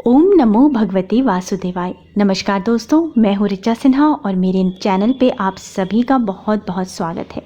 ओम नमो भगवते वासुदेवाय। नमस्कार दोस्तों, मैं हूँ ऋचा सिन्हा और मेरे चैनल पे आप सभी का बहुत बहुत स्वागत है।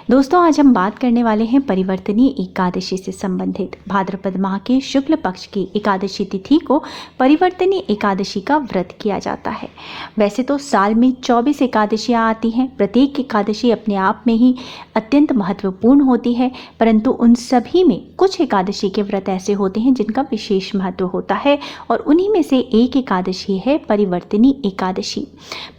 दोस्तों, आज हम बात करने वाले हैं परिवर्तनीय एकादशी से संबंधित। भाद्रपद माह के शुक्ल पक्ष की एकादशी तिथि को परिवर्तनीय एकादशी का व्रत किया जाता है। वैसे तो साल में 24 एकादशियाँ आती हैं। प्रत्येक एकादशी अपने आप में ही अत्यंत महत्वपूर्ण होती है, परंतु उन सभी में कुछ एकादशी के व्रत ऐसे होते हैं जिनका विशेष महत्व होता है और उन्हीं में से एक एकादशी है परिवर्तनीय एकादशी।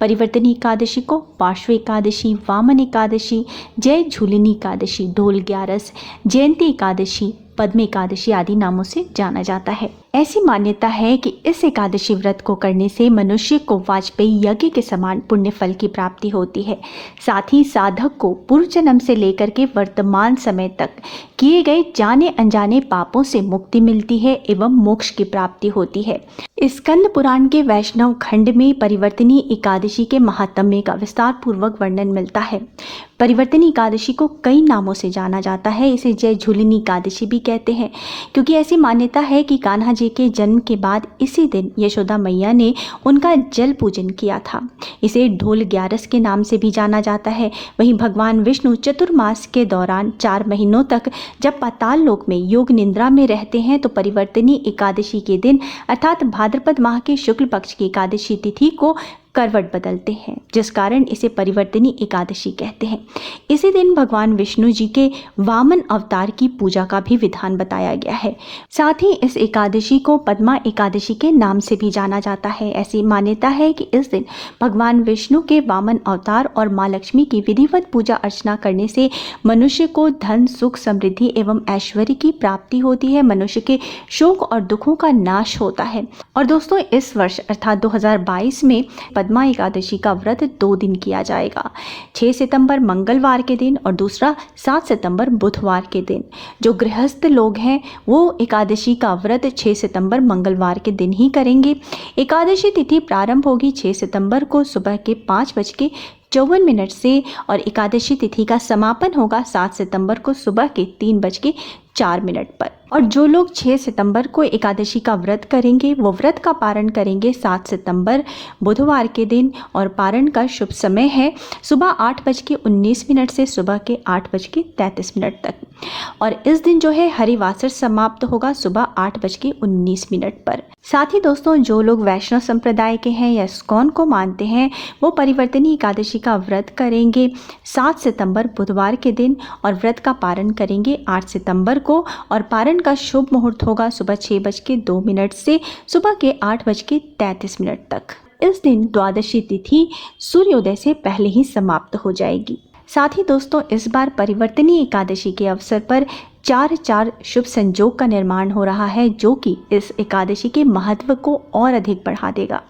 परिवर्तनीय एकादशी को पार्श्व एकादशी, वामन एकादशी, जय झूलिनी एकादशी, ढोल ग्यारस, जयंती एकादशी, पद्म एकादशी आदि नामों से जाना जाता है। ऐसी मान्यता है कि इस एकादशी व्रत को करने से मनुष्य को वाजपेयी यज्ञ के समान पुण्य फल की प्राप्ति होती है। साथ ही साधक को पूर्व जन्म से लेकर के वर्तमान समय तक किए गए जाने अनजाने पापों से मुक्ति मिलती है एवं मोक्ष की प्राप्ति होती है। स्कंद पुराण के वैष्णव खंड में परिवर्तनीय एकादशी के महात्म्य का विस्तार पूर्वक वर्णन मिलता है। परिवर्तनीय एकादशी को कई नामों से जाना जाता है। इसे जय झूलिनी एकादशी भी कहते हैं, क्योंकि ऐसी मान्यता है कि कान्हा जी के जन्म के बाद इसी दिन यशोदा मैया ने उनका जल पूजन किया था। इसे ढोल ग्यारस के नाम से भी जाना जाता है। वहीं भगवान विष्णु चतुर्मास के दौरान 4 महीनों तक जब पाताल लोक में योग निद्रा में रहते हैं तो परिवर्तनीय एकादशी के दिन अर्थात भाद्रपद माह के शुक्ल पक्ष की एकादशी तिथि को करवट बदलते हैं, जिस कारण इसे परिवर्तनीय एकादशी कहते हैं। इसी दिन भगवान विष्णु जी के वामन अवतार की पूजा का भी विधान बताया गया है। साथ ही इस एकादशी को पद्मा एकादशी के नाम से भी जाना जाता है। ऐसी मान्यता है कि इस दिन भगवान विष्णु के वामन अवतार और माँ लक्ष्मी की विधिवत पूजा अर्चना करने से मनुष्य को धन, सुख, समृद्धि एवं ऐश्वर्य की प्राप्ति होती है। मनुष्य के शोक और दुखों का नाश होता है। और दोस्तों, इस वर्ष अर्थात 2022 में पद्मा एकादशी का व्रत 2 दिन किया जाएगा। 6 सितंबर मंगलवार के दिन और दूसरा 7 सितंबर बुधवार के दिन। जो गृहस्थ लोग हैं वो एकादशी का व्रत 6 सितंबर मंगलवार के दिन ही करेंगे। एकादशी तिथि प्रारंभ होगी 6 सितंबर को सुबह के 5:54 से और एकादशी तिथि का समापन होगा 7 सितंबर को सुबह के 3:04 पर। और जो लोग 6 सितंबर को एकादशी का व्रत करेंगे वो व्रत का पारण करेंगे 7 सितंबर बुधवार के दिन और पारण का शुभ समय है सुबह 8:19 से सुबह के 8:33 तक। और इस दिन जो है हरिवासर समाप्त होगा सुबह 8:19 पर। साथ ही दोस्तों, जो लोग वैष्णव संप्रदाय के हैं या इस्कॉन को मानते हैं वो परिवर्तनीय एकादशी का व्रत करेंगे 7 सितंबर बुधवार के दिन और व्रत का पारण करेंगे 8 सितंबर को और पारण का शुभ मुहूर्त होगा सुबह 6:02 से सुबह के 8:33 तक। इस दिन द्वादशी तिथि सूर्योदय से पहले ही समाप्त हो जाएगी। साथ ही दोस्तों, इस बार परिवर्तनीय एकादशी के अवसर पर 4 शुभ संयोग का निर्माण हो रहा है, जो कि इस एकादशी के महत्व को और अधिक बढ़ा देगा।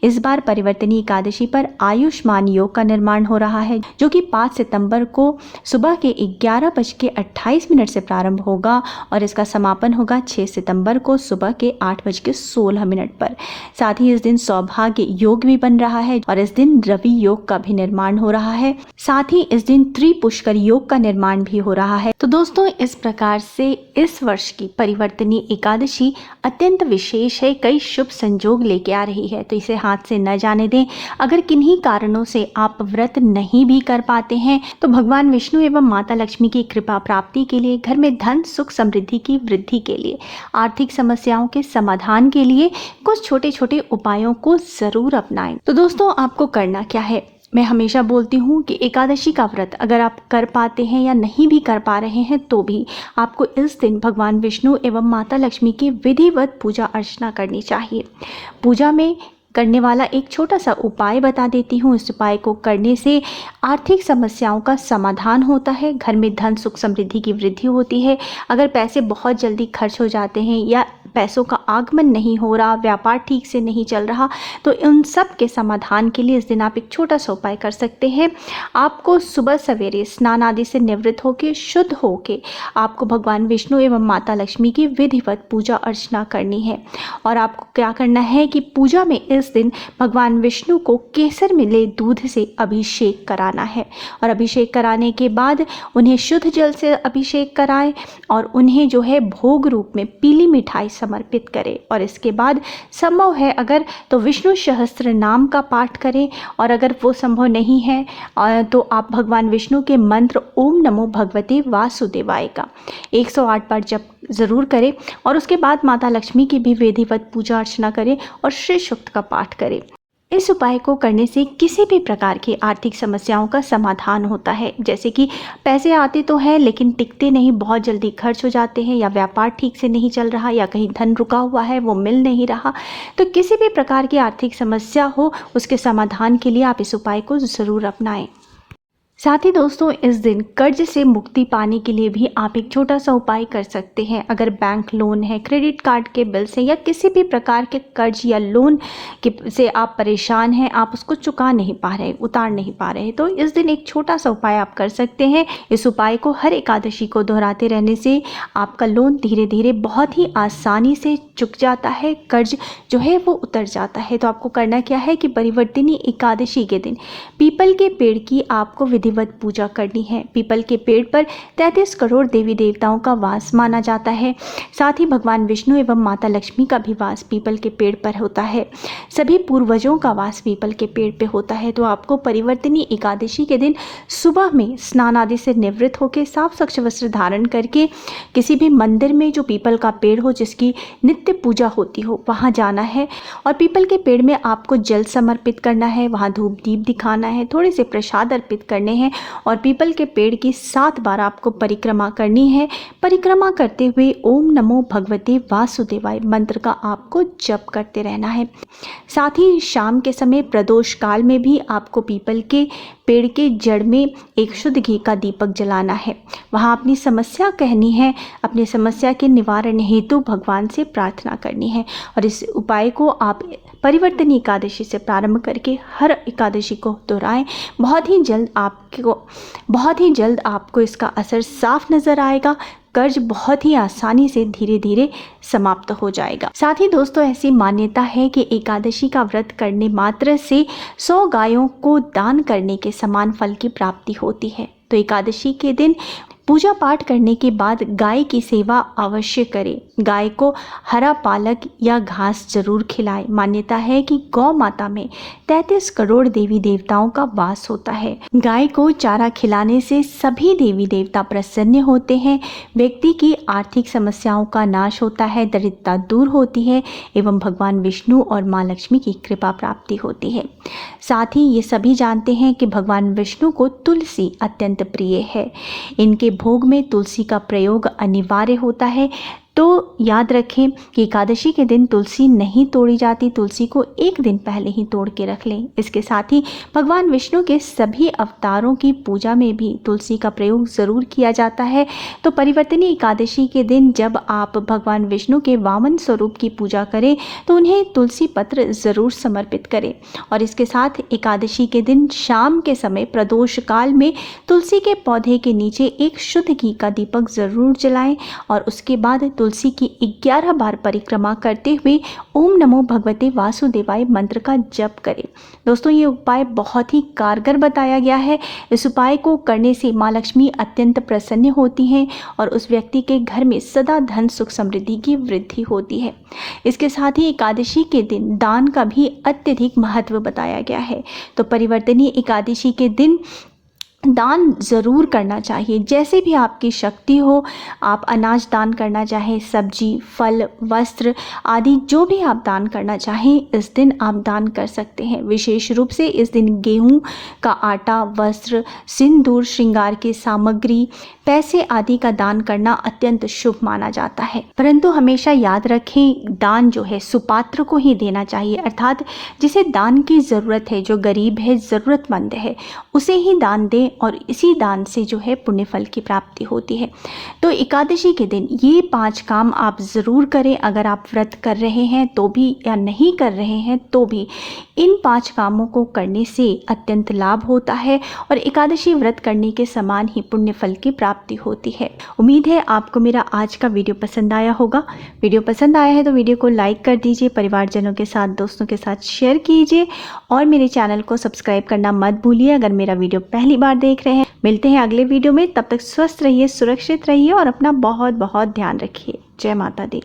इस बार परिवर्तनीय एकादशी पर आयुष्मान योग का निर्माण हो रहा है, जो कि 5 सितंबर को सुबह के 11:28 से प्रारंभ होगा और इसका समापन होगा 6 सितंबर को सुबह के 8:16 पर। साथ ही इस दिन सौभाग्य योग भी बन रहा है और इस दिन रवि योग का भी निर्माण हो रहा है। साथ ही इस दिन त्रिपुष्कर योग का निर्माण भी हो रहा है। तो दोस्तों, इस प्रकार से इस वर्ष की परिवर्तनीय एकादशी अत्यंत विशेष है, कई शुभ संयोग लेके आ रही है, तो इसे हाथ से न जाने दें। अगर किन्हीं कारणों से आप व्रत नहीं भी कर पाते हैं तो भगवान विष्णु एवं माता लक्ष्मी की कृपा प्राप्ति के लिए, घर में धन, सुख, समृद्धि की वृद्धि के लिए, आर्थिक समस्याओं के समाधान के लिए कुछ छोटे छोटे उपायों को जरूर अपनाएं। तो दोस्तों, आपको करना क्या है? मैं हमेशा बोलती हूँ कि एकादशी का व्रत अगर आप कर पाते हैं या नहीं भी कर पा रहे हैं तो भी आपको इस दिन भगवान विष्णु एवं माता लक्ष्मी की विधिवत पूजा अर्चना करनी चाहिए। पूजा में करने वाला एक छोटा सा उपाय बता देती हूँ। इस उपाय को करने से आर्थिक समस्याओं का समाधान होता है, घर में धन, सुख, समृद्धि की वृद्धि होती है। अगर पैसे बहुत जल्दी खर्च हो जाते हैं या पैसों का आगमन नहीं हो रहा, व्यापार ठीक से नहीं चल रहा, तो उन सब के समाधान के लिए इस दिन आप एक छोटा सा उपाय कर सकते हैं। आपको सुबह सवेरे स्नान आदि से निवृत्त होकर, शुद्ध होकर आपको भगवान विष्णु एवं माता लक्ष्मी की विधिवत पूजा अर्चना करनी है। और आपको क्या करना है कि पूजा में इस दिन भगवान विष्णु को केसर मिले दूध से अभिषेक कराना है और अभिषेक कराने के बाद उन्हें शुद्ध जल से अभिषेक कराएं और उन्हें जो है भोग रूप में पीली मिठाई समर्पित करें। और इसके बाद संभव है अगर तो विष्णु सहस्त्र नाम का पाठ करें, और अगर वो संभव नहीं है तो आप भगवान विष्णु के मंत्र ओम नमो भगवते वासुदेवाय का 108 बार जप ज़रूर करें। और उसके बाद माता लक्ष्मी की भी विधिवत पूजा अर्चना करें और श्री सूक्त का पाठ करें। इस उपाय को करने से किसी भी प्रकार की आर्थिक समस्याओं का समाधान होता है। जैसे कि पैसे आते तो हैं लेकिन टिकते नहीं, बहुत जल्दी खर्च हो जाते हैं, या व्यापार ठीक से नहीं चल रहा, या कहीं धन रुका हुआ है वो मिल नहीं रहा। तो किसी भी प्रकार की आर्थिक समस्या हो उसके समाधान के लिए आप इस उपाय को ज़रूर अपनाएं। साथ ही दोस्तों, इस दिन कर्ज से मुक्ति पाने के लिए भी आप एक छोटा सा उपाय कर सकते हैं। अगर बैंक लोन है, क्रेडिट कार्ड के बिल से, या किसी भी प्रकार के कर्ज या लोन से आप परेशान हैं, आप उसको चुका नहीं पा रहे, उतार नहीं पा रहे, तो इस दिन एक छोटा सा उपाय आप कर सकते हैं। इस उपाय को हर एकादशी को दोहराते रहने से आपका लोन धीरे धीरे बहुत ही आसानी से चुक जाता है, कर्ज जो है वो उतर जाता है। तो आपको करना क्या है कि परिवर्तिनी एकादशी के दिन पीपल के पेड़ की आपको विधिवत पूजा करनी है। पीपल के पेड़ पर 33 करोड़ देवी देवताओं का वास माना जाता है। साथ ही भगवान विष्णु एवं माता लक्ष्मी का भी वास पीपल के पेड़ पर होता है। सभी पूर्वजों का वास पीपल के पेड़ पे होता है। तो आपको परिवर्तिनी एकादशी के दिन सुबह में स्नान आदि से निवृत्त होकर साफ स्वच्छ वस्त्र धारण करके किसी भी मंदिर में जो पीपल का पेड़ हो, जिसकी नित्य पूजा होती हो, वहाँ जाना है। और पीपल के पेड़ में आपको जल समर्पित करना है, वहाँ धूप दीप दिखाना है, थोड़े से प्रसाद अर्पित करने हैं, और पीपल के पेड़ की 7 बार आपको परिक्रमा करनी है। परिक्रमा करते हुए ओम नमो भगवते वासुदेवाय मंत्र का आपको जप करते रहना है। साथ ही शाम के समय प्रदोष काल में भी आपको पीपल के पेड़ के जड़ में एक शुद्ध घी का दीपक जलाना है। वहाँ अपनी समस्या कहनी है, अपनी समस्या के निवारण हेतु भगवान से प्रार्थना करनी है। और इस उपाय को आप परिवर्तनी एकादशी से प्रारंभ करके हर एकादशी को दोहराएं। बहुत ही जल्द आपको इसका असर साफ नज़र आएगा। कर्ज बहुत ही आसानी से धीरे धीरे समाप्त हो जाएगा। साथ ही दोस्तों, ऐसी मान्यता है कि एकादशी का व्रत करने मात्र से 100 गायों को दान करने के समान फल की प्राप्ति होती है। तो एकादशी के दिन पूजा पाठ करने के बाद गाय की सेवा अवश्य करें। गाय को हरा पालक या घास जरूर खिलाएं। मान्यता है कि गौ माता में 33 करोड़ देवी देवताओं का वास होता है। गाय को चारा खिलाने से सभी देवी देवता प्रसन्न होते हैं, व्यक्ति की आर्थिक समस्याओं का नाश होता है, दरिद्रता दूर होती है एवं भगवान विष्णु और माँ लक्ष्मी की कृपा प्राप्ति होती है। साथ ही ये सभी जानते हैं कि भगवान विष्णु को तुलसी अत्यंत प्रिय है। इनके भोग में तुलसी का प्रयोग अनिवार्य होता है। तो याद रखें कि एकादशी के दिन तुलसी नहीं तोड़ी जाती, तुलसी को एक दिन पहले ही तोड़ के रख लें। इसके साथ ही भगवान विष्णु के सभी अवतारों की पूजा में भी तुलसी का प्रयोग ज़रूर किया जाता है। तो परिवर्तनी एकादशी के दिन जब आप भगवान विष्णु के वामन स्वरूप की पूजा करें तो उन्हें तुलसी पत्र ज़रूर समर्पित करें। और इसके साथ एकादशी के दिन शाम के समय प्रदोष काल में तुलसी के पौधे के नीचे एक शुद्ध घी का दीपक ज़रूर जलाएं, और उसके बाद तुलसी की 11 बार परिक्रमा करते हुए ओम नमो भगवते वासुदेवाय मंत्र का जप करें। दोस्तों, ये उपाय बहुत ही कारगर बताया गया है। इस उपाय को करने से माँ लक्ष्मी अत्यंत प्रसन्न होती हैं और उस व्यक्ति के घर में सदा धन सुख समृद्धि की वृद्धि होती है। इसके साथ ही एकादशी के दिन दान का भी अत्यधिक महत्व बताया गया है। तो परिवर्तनी एकादशी के दिन दान ज़रूर करना चाहिए। जैसे भी आपकी शक्ति हो, आप अनाज दान करना चाहें, सब्जी, फल, वस्त्र आदि जो भी आप दान करना चाहें, इस दिन आप दान कर सकते हैं। विशेष रूप से इस दिन गेहूं का आटा, वस्त्र, सिंदूर, श्रृंगार की सामग्री, पैसे आदि का दान करना अत्यंत शुभ माना जाता है। परंतु हमेशा याद रखें, दान जो है सुपात्र को ही देना चाहिए, अर्थात जिसे दान की ज़रूरत है, जो गरीब है, ज़रूरतमंद है, उसे ही दान दें और इसी दान से जो है पुण्य फल की प्राप्ति होती है। तो एकादशी के दिन ये 5 काम आप ज़रूर करें। अगर आप व्रत कर रहे हैं तो भी या नहीं कर रहे हैं तो भी इन 5 कामों को करने से अत्यंत लाभ होता है और एकादशी व्रत करने के समान ही पुण्य फल की प्राप्ति होती है। उम्मीद है आपको मेरा आज का वीडियो पसंद आया होगा। वीडियो पसंद आया है तो वीडियो को लाइक कर दीजिए, परिवारजनों के साथ, दोस्तों के साथ शेयर कीजिए और मेरे चैनल को सब्सक्राइब करना मत भूलिए अगर मेरा वीडियो पहली बार देख रहे हैं। मिलते हैं अगले वीडियो में, तब तक स्वस्थ रहिए, सुरक्षित रहिए और अपना बहुत बहुत ध्यान रखिए। जय माता दी।